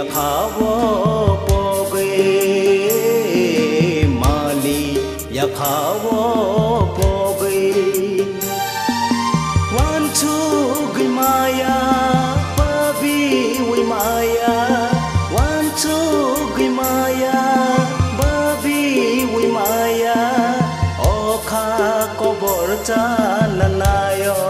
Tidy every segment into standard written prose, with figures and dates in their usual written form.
yakhawo poge mali yakhawo poge one two gimaya babi wimaya one two gimaya babi wimaya okha koborta nanayo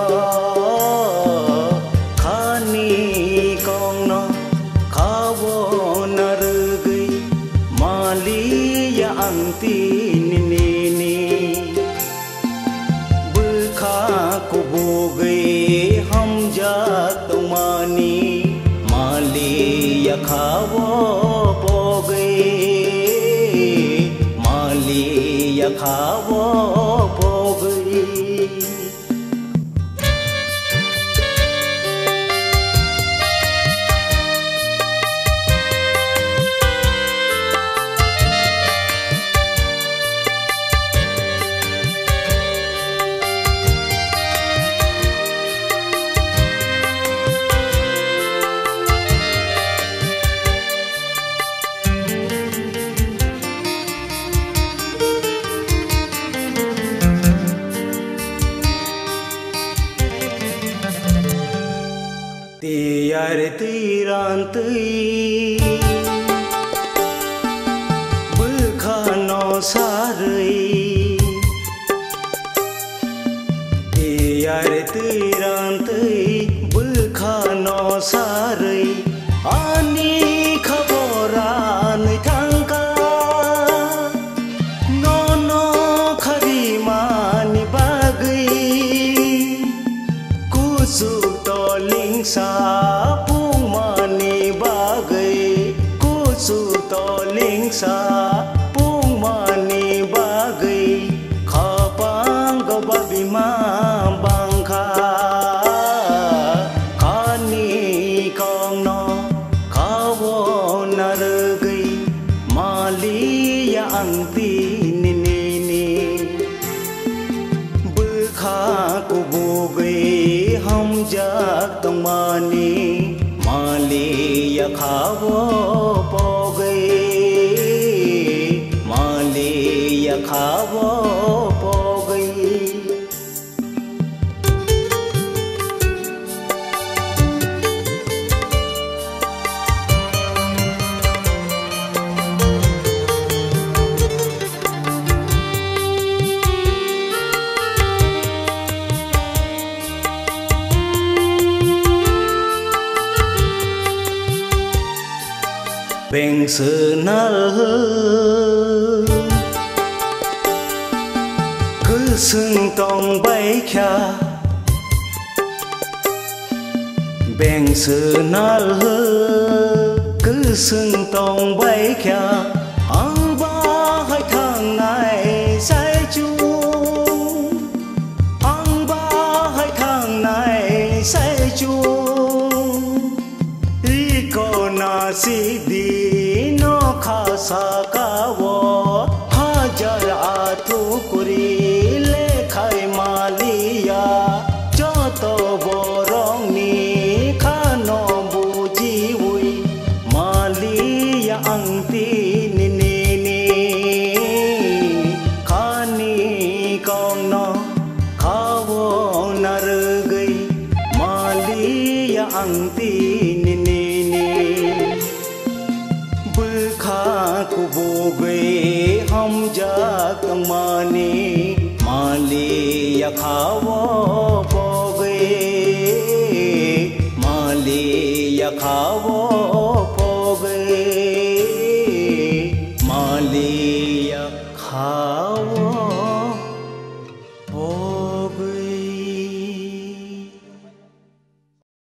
anti ni bukha ko boge hum ja tumani mali yakhawo poge mali yakhawo poge Tiare tirantui bukhano sarei Tiare tirantui bukhano sarei ani khaboran thangka nono kharimani bagai kusu sa pung mani bagai kusu toling sa pung mani bagai khapang go babima bangkha kani kong no khawo nargai mali ya anti ni bukha ko bogai hum jak tumani mali yakhawo poge mali yakhawo poge beng senal cứ sưng tông bay kha beng senal cứ sưng tông bay kha ang ba hai thang này sai chu ang ba hai thang này sai chu iko na si di sakawo hajar atu kuri lekhai malia joto borong ni khano buji ui malia angti ni khani kong no khawo nargai malia angti ni ko boge hum jak mani mali yakhawo poge mali yakhawo